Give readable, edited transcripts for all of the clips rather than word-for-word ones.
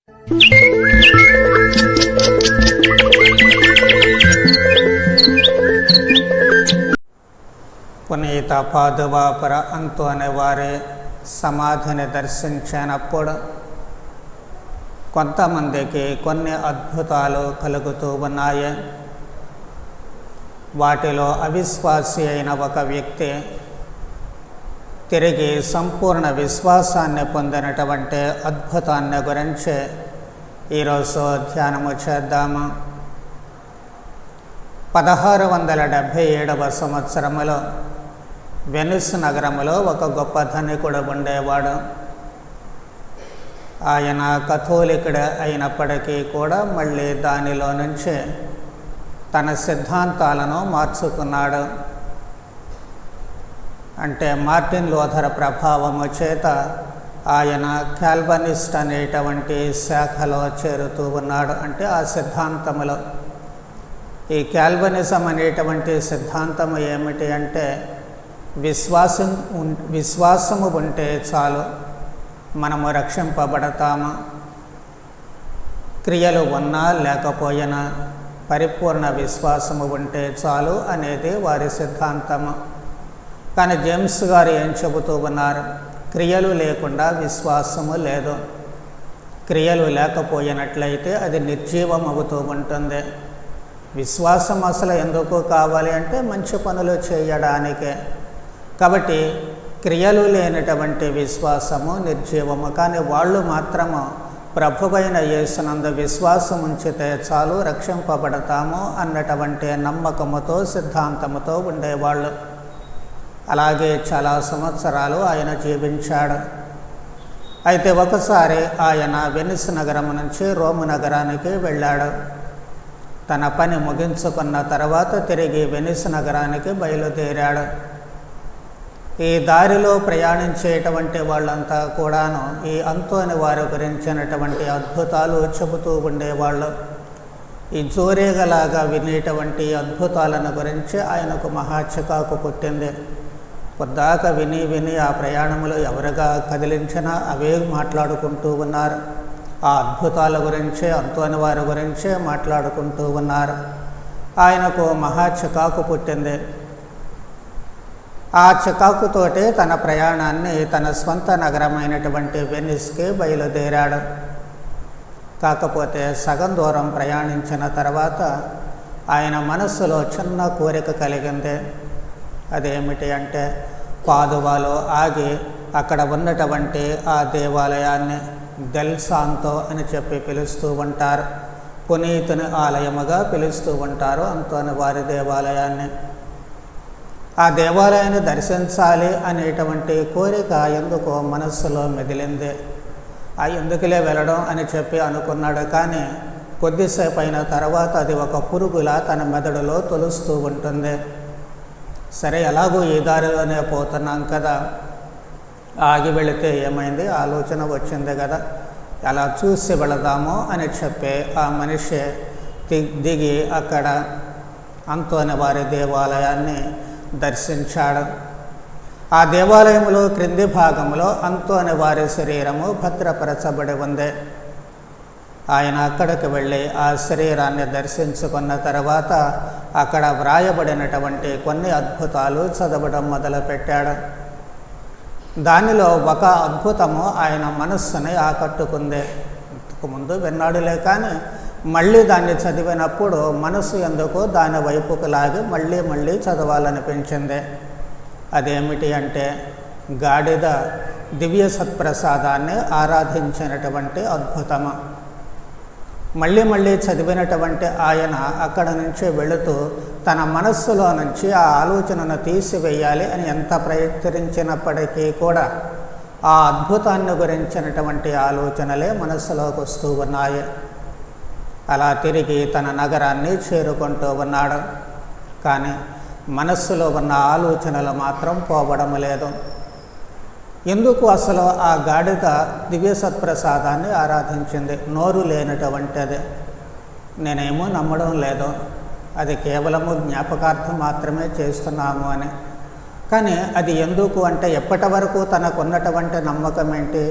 పునీత పాదువాపుర అంతోని వారి సమాధిని దర్శించినప్పుడు కొంతమందికి కొన్ని అద్భుతాలు కలుగుతూ ఉన్నాయి. వాటిలో అవిశ్వాసి అయిన ఒక వ్యక్తి తిరిగి సంపూర్ణ విశ్వాసాన్ని పొందినటువంటి అద్భుతాన్ని గురించి ఈరోజు ధ్యానము చేద్దాము. 1677వ సంవత్సరములో వెనిస్ నగరములో ఒక గొప్ప ధనికుడు ఉండేవాడు. ఆయన కథోలికుడు అయినప్పటికీ కూడా మళ్ళీ దానిలో నుంచి తన సిద్ధాంతాలను మార్చుకున్నాడు. అంటే మార్టిన్ లూథర్ ప్రభావము చేత ఆయన కాల్వనిస్ట్ అనేటువంటి శాఖలో చేరుతూ ఉన్నాడు. అంటే ఆ సిద్ధాంతములో ఈ కాల్వనిజం అనేటువంటి సిద్ధాంతము ఏమిటి అంటే విశ్వాసము ఉంటే చాలు మనము రక్షింపబడతాము. క్రియలు ఉన్నా లేకపోయినా పరిపూర్ణ విశ్వాసము ఉంటే చాలు అనేది వారి సిద్ధాంతము. కానీ జేమ్స్ గారు ఏం చెబుతూ ఉన్నారు? క్రియలు లేకుండా విశ్వాసము లేదు. క్రియలు లేకపోయినట్లయితే అది నిర్జీవం అవుతూ ఉంటుంది. విశ్వాసం అసలు ఎందుకు కావాలి అంటే మంచి పనులు చేయడానికే. కాబట్టి క్రియలు లేనటువంటి విశ్వాసము నిర్జీవము. కానీ వాళ్ళు మాత్రము ప్రభువైన యేసునందు విశ్వాసం ఉంచితే చాలు రక్షింపబడతాము అన్నటువంటి నమ్మకముతో సిద్ధాంతముతో ఉండేవాళ్ళు. అలాగే చాలా సంవత్సరాలు ఆయన జీవించాడు. అయితే ఒకసారి ఆయన వెనిస్ నగరం నుంచి రోము నగరానికి వెళ్ళాడు. తన పని ముగించుకున్న తర్వాత తిరిగి వెనిస్ నగరానికి బయలుదేరాడు. ఈ దారిలో ప్రయాణించేటువంటి వాళ్ళంతా కూడాను ఈ అంతోని వారి గురించినటువంటి అద్భుతాలు చెబుతూ ఉండేవాళ్ళు. ఈ జోరేగలాగా వినేటువంటి అద్భుతాలను గురించి ఆయనకు మహా చికాకు పుట్టింది. పొద్దాక విని ఆ ప్రయాణంలో ఎవరుగా కదిలించినా అవే మాట్లాడుకుంటూ ఉన్నారు. ఆ అద్భుతాల గురించే అంతోని వారి గురించే మాట్లాడుకుంటూ ఉన్నారు. ఆయనకు మహా చికాకు పుట్టింది. ఆ చికాకుతోటే తన ప్రయాణాన్ని తన స్వంత నగరమైనటువంటి వెనిస్కి బయలుదేరాడు. కాకపోతే సగం దూరం ప్రయాణించిన తర్వాత ఆయన మనస్సులో చిన్న కోరిక కలిగింది. అదేమిటి అంటే పాదువాలో ఆగి అక్కడ ఉన్నటువంటి ఆ దేవాలయాన్ని డెల్ సాంతో అని చెప్పి పిలుస్తూ ఉంటారు. పునీతుని ఆలయముగా పిలుస్తూ ఉంటారు అంతోని వారి దేవాలయాన్ని. ఆ దేవాలయాన్ని దర్శించాలి అనేటువంటి కోరిక ఎందుకో మనస్సులో మెదిలింది. ఆ ఎందుకులే వెళ్ళడం అని చెప్పి అనుకున్నాడు. కానీ కొద్దిసేపు అయిన తర్వాత అది ఒక పురుగులా తన మెదడులో తొలుస్తూ ఉంటుంది. సరే, ఎలాగో ఈ దారిలోనే పోతున్నాం కదా, ఆగి వెళితే ఏమైంది, ఆలోచన వచ్చింది కదా, అలా చూసి వెళదాము అని చెప్పి ఆ మనిషి దిగి అక్కడ అంతోని వారి దేవాలయాన్ని దర్శించాడు. ఆ దేవాలయంలో క్రింది భాగంలో అంతోని వారి శరీరము భద్రపరచబడి ఉంది. ఆయన అక్కడికి వెళ్ళి ఆ శరీరాన్ని దర్శించుకున్న తర్వాత అక్కడ వ్రాయబడినటువంటి కొన్ని అద్భుతాలు చదవడం మొదలుపెట్టాడు. దానిలో ఒక అద్భుతము ఆయన మనస్సుని ఆకట్టుకుంది. ఇంతకుముందు విన్నాడులే కానీ మళ్ళీ దాన్ని చదివినప్పుడు మనసు ఎందుకో దాని వైపుకు లాగి మళ్ళీ చదవాలనిపించింది. అదేమిటి అంటే గాడిద దివ్య సత్ప్రసాదాన్ని ఆరాధించినటువంటి అద్భుతము. మళ్ళీ చదివినటువంటి ఆయన అక్కడ నుంచి వెళుతూ తన మనస్సులో నుంచి ఆ ఆలోచనను తీసివేయాలి అని ఎంత ప్రయత్నించినప్పటికీ కూడా ఆ అద్భుతాన్ని గురించినటువంటి ఆలోచనలే మనస్సులోకి వస్తూ ఉన్నాయి. అలా తిరిగి తన నగరాన్ని చేరుకుంటూ ఉన్నాడు. కానీ మనస్సులో ఉన్న ఆలోచనలు మాత్రం పోవడం లేదు. ఎందుకు అసలు ఆ గాడిద దివ్య సత్ప్రసాదాన్ని ఆరాధించింది? నోరు లేనటువంటిది. నేనేమో నమ్మడం లేదు, అది కేవలము జ్ఞాపకార్థం మాత్రమే చేస్తున్నాము అని. కానీ అది ఎందుకు అంటే ఎప్పటి వరకు తనకున్నటువంటి నమ్మకం ఏంటి?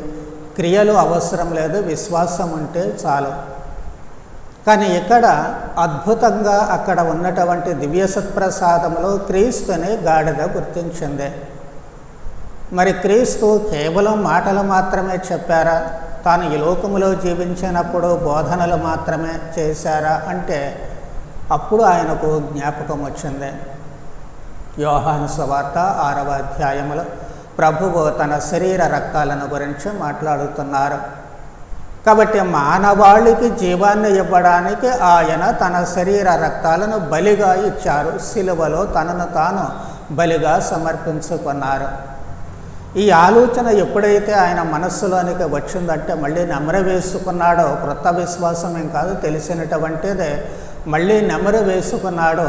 క్రియలు అవసరం లేదు, విశ్వాసం ఉంటే చాలు. కానీ ఇక్కడ అద్భుతంగా అక్కడ ఉన్నటువంటి దివ్య సత్ప్రసాదంలో క్రీస్తుని గాడిద గుర్తించింది. మరి క్రీస్తు కేవలం మాటలు మాత్రమే చెప్పారా? తాను ఈ లోకములో జీవించినప్పుడు బోధనలు మాత్రమే చేశారా అంటే అప్పుడు ఆయనకు జ్ఞాపకం వచ్చింది. యోహాను సువార్త 6వ అధ్యాయములో ప్రభువు తన శరీర రక్తాలను గురించి మాట్లాడుతున్నారు. కాబట్టి మానవాళికి జీవాన్ని ఇవ్వడానికి ఆయన తన శరీర రక్తాలను బలిగా ఇచ్చారు. సిలువలో తనను తాను బలిగా సమర్పించుకున్నారు. ఈ ఆలోచన ఎప్పుడైతే ఆయన మనస్సులోనికి వచ్చిందంటే మళ్ళీ నెమరు వేసుకున్నాడో, క్రొత్త విశ్వాసం ఏం కాదు, తెలిసినటువంటిదే, మళ్ళీ నెమరు వేసుకున్నాడో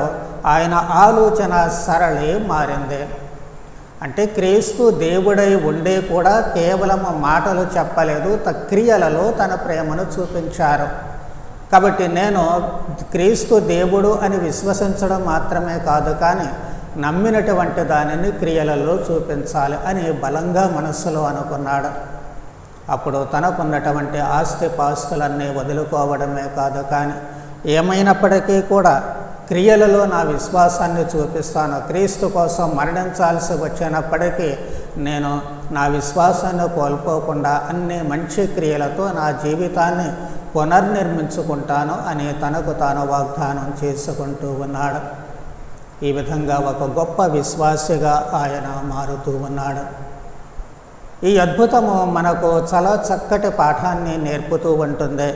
ఆయన ఆలోచన సరళి మారింది. అంటే క్రీస్తు దేవుడై ఉండే కూడా కేవలం మాటలు చెప్పలేదు, క్రియలలో తన ప్రేమను చూపించారు. కాబట్టి నేను క్రీస్తు దేవుడు అని విశ్వసించడం మాత్రమే కాదు, కానీ నమ్మినటువంటి దానిని క్రియలలో చూపించాలి అని బలంగా మనస్సులో అనుకున్నాడు. అప్పుడు తనకున్నటువంటి ఆస్తిపాస్తులన్నీ వదులుకోవడమే కాదు, కానీ ఏమైనప్పటికీ కూడా క్రియలలో నా విశ్వాసాన్ని చూపిస్తాను. క్రీస్తు కోసం మరణించాల్సి వచ్చినప్పటికీ నేను నా విశ్వాసాన్ని కోల్పోకుండా అన్ని మంచి క్రియలతో నా జీవితాన్ని పునర్నిర్మించుకుంటాను అని తనకు తాను వాగ్దానం చేసుకుంటూ ఉన్నాడు. ఈ విధంగా ఒక గొప్ప విశ్వాసిగా ఆయన మారుతూ ఉన్నాడు. ఈ అద్భుతము మనకు చాలా చక్కటి పాఠాన్ని నేర్పుతూ ఉంటుంది.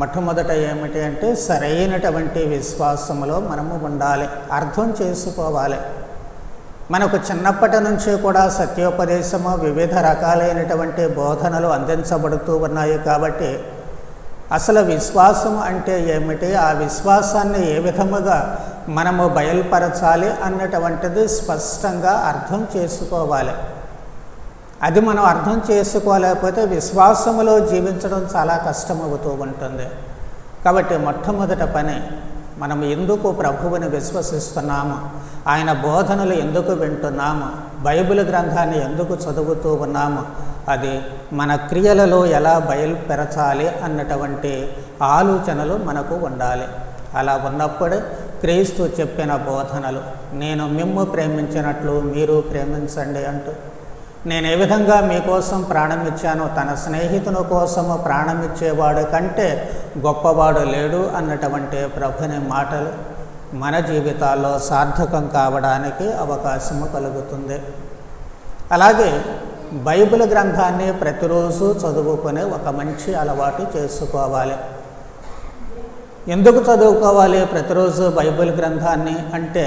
మొట్టమొదట ఏమిటి అంటే సరైనటువంటి విశ్వాసంలో మనము ఉండాలి, అర్థం చేసుకోవాలి. మనకు చిన్నప్పటి నుంచి కూడా సత్యోపదేశము, వివిధ రకాలైనటువంటి బోధనలు అందించబడుతూ ఉన్నాయి. కాబట్టి అసలు విశ్వాసం అంటే ఏమిటి, ఆ విశ్వాసాన్ని ఏ విధముగా మనము బయలుపరచాలి అన్నటువంటిది స్పష్టంగా అర్థం చేసుకోవాలి. అది మనం అర్థం చేసుకోలేకపోతే విశ్వాసములో జీవించడం చాలా కష్టమవుతూ ఉంటుంది. కాబట్టి మొట్టమొదటి పని, మనం ఎందుకు ప్రభువుని విశ్వసిస్తున్నాము, ఆయన బోధనలు ఎందుకు వింటున్నాము, బైబిల్ గ్రంథాన్ని ఎందుకు చదువుతూ ఉన్నాము, అది మన క్రియలలో ఎలా బయలుపరచాలి అన్నటువంటి ఆలోచనలు మనకు ఉండాలి. అలా ఉన్నప్పుడు క్రీస్తు చెప్పిన బోధనలు, నేను మిమ్ము ప్రేమించినట్లు మీరు ప్రేమించండి అంటూ, నేను ఏ విధంగా మీకోసం ప్రాణమిచ్చానో తన స్నేహితుని కోసము ప్రాణమిచ్చేవాడు కంటే గొప్పవాడు లేడు అన్నటువంటి ప్రభుని మాటలు మన జీవితాల్లో సార్థకం కావడానికి అవకాశము కలుగుతుంది. అలాగే బైబిల్ గ్రంథాన్ని ప్రతిరోజు చదువుకునే ఒక మంచి అలవాటు చేసుకోవాలి. ఎందుకు చదువుకోవాలి ప్రతిరోజు బైబిల్ గ్రంథాన్ని అంటే,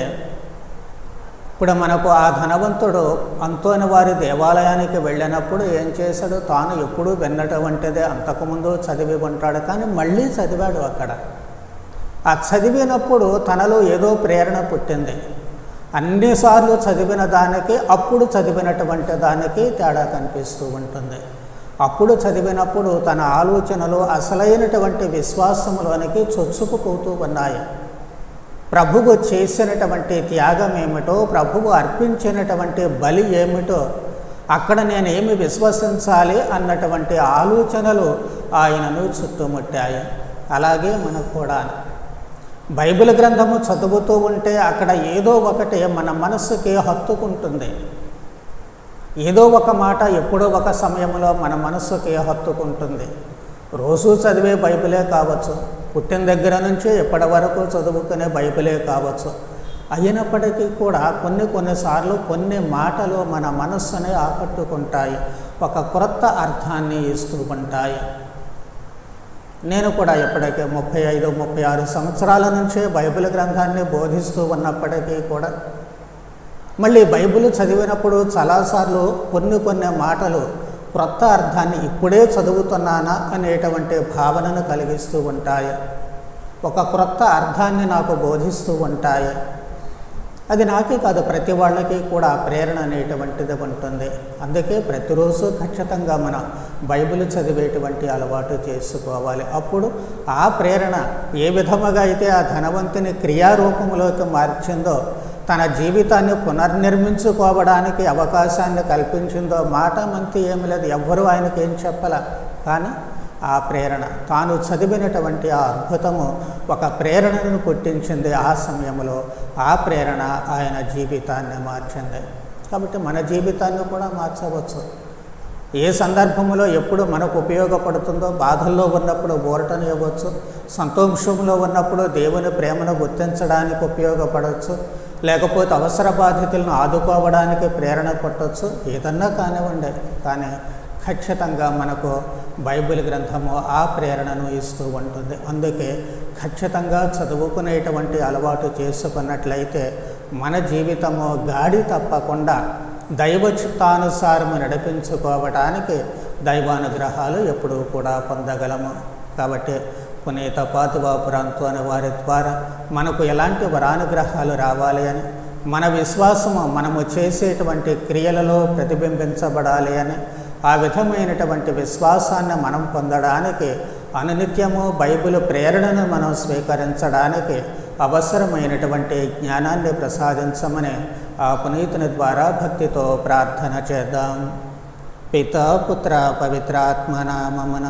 ఇప్పుడు మనకు ఆ ధనవంతుడు అంతోని వారి దేవాలయానికి వెళ్ళినప్పుడు ఏం చేశాడు, తాను ఎప్పుడూ విన్నటువంటిదే అంతకుముందు చదివి ఉంటాడు, కానీ మళ్ళీ చదివాడు. అక్కడ ఆ చదివినప్పుడు తనలో ఏదో ప్రేరణ పుట్టింది. అన్నిసార్లు చదివిన దానికి అప్పుడు చదివినటువంటి దానికి తేడా కనిపిస్తూ ఉంటుంది. అప్పుడు చదివినప్పుడు తన ఆలోచనలు అసలైనటువంటి విశ్వాసంలోనికి చొచ్చుకుపోతూ ఉన్నాయి. ప్రభువు చేసినటువంటి త్యాగం ఏమిటో, ప్రభువు అర్పించినటువంటి బలి ఏమిటో, అక్కడ నేనేమి విశ్వసించాలి అన్నటువంటి ఆలోచనలు ఆయనను చుట్టుముట్టాయి. అలాగే మనకు కూడా బైబిల్ గ్రంథము చదువుతూ ఉంటే అక్కడ ఏదో ఒకటి మన మనస్సుకి హత్తుకుంటుంది. ఏదో ఒక మాట ఎప్పుడో ఒక సమయంలో మన మనస్సుకి హత్తుకుంటుంది. రోజు చదివే బైబిలే కావచ్చు, పుట్టిన దగ్గర నుంచి ఎప్పటి వరకు చదువుకునే బైబిలే కావచ్చు. అయినప్పటికీ కూడా కొన్నిసార్లు కొన్ని మాటలు మన మనస్సుని ఆకట్టుకుంటాయి, ఒక క్రొత్త అర్థాన్ని ఇస్తూ ఉంటాయి. నేను కూడా ఎప్పటికీ 35-36 సంవత్సరాల నుంచే బైబిల్ గ్రంథాన్ని బోధిస్తూ ఉన్నప్పటికీ కూడా మళ్ళీ బైబిల్ చదివినప్పుడు చాలాసార్లు కొన్ని మాటలు క్రొత్త అర్థాన్ని ఇప్పుడే చదువుతున్నానా అనేటువంటి భావనను కలిగిస్తూ ఉంటాయి. ఒక క్రొత్త అర్థాన్ని నాకు బోధిస్తూ ఉంటాయి. అది నాకే కాదు, ప్రతి వాళ్ళకి కూడా ప్రేరణ అనేటువంటిది ఉంటుంది. అందుకే ప్రతిరోజు ఖచ్చితంగా మనం బైబిల్ చదివేటువంటి అలవాటు చేసుకోవాలి. అప్పుడు ఆ ప్రేరణ ఏ విధముగా అయితే ఆ ధనవంతుని క్రియారూపంలోకి మార్చిందో తన జీవితాన్ని పునర్నిర్మించుకోవడానికి అవకాశాన్ని కల్పించిందో మాట మంతి ఏమి లేదు, ఎవ్వరూ ఆయనకి ఏం చెప్పాల. కానీ ఆ ప్రేరణ, తాను చదివినటువంటి ఆ అద్భుతము ఒక ప్రేరణను పుట్టించింది. ఆ సమయంలో ఆ ప్రేరణ ఆయన జీవితాన్ని మార్చింది. కాబట్టి మన జీవితాన్ని కూడా మార్చవచ్చు. ఏ సందర్భంలో ఎప్పుడు మనకు ఉపయోగపడుతుందో, బాధల్లో ఉన్నప్పుడు ఊరటను ఇవ్వచ్చు, సంతోషంలో ఉన్నప్పుడు దేవుని ప్రేమను గుర్తించడానికి ఉపయోగపడవచ్చు, లేకపోతే అవసర బాధితులను ఆదుకోవడానికి ప్రేరణ పట్టవచ్చు, ఏదన్నా కానివ్వండి. కానీ ఖచ్చితంగా మనకు బైబిల్ గ్రంథము ఆ ప్రేరణను ఇస్తూ ఉంటుంది. అందుకే ఖచ్చితంగా చదువుకునేటువంటి అలవాటు చేసుకున్నట్లయితే మన జీవితము గాడి తప్పకుండా దైవ చిత్తానుసారము నడిపించుకోవడానికి దైవానుగ్రహాలు ఎప్పుడూ కూడా పొందగలము. కాబట్టి పునీత పాతువాపుర అంతోని వారి ద్వారా మనకు ఎలాంటి వరానుగ్రహాలు రావాలి అని, మన విశ్వాసము మనము చేసేటువంటి క్రియలలో ప్రతిబింబించబడాలి అని, ఆ విధమైనటువంటి విశ్వాసాన్ని మనం పొందడానికి అనునిత్యము బైబిల్ ప్రేరణను మనం స్వీకరించడానికి అవసరమైనటువంటి జ్ఞానాన్ని ప్రసాదించమని ఆ పునీతుని ద్వారా భక్తితో ప్రార్థన చేద్దాం. పితా పుత్ర పవిత్రాత్మ నామమున.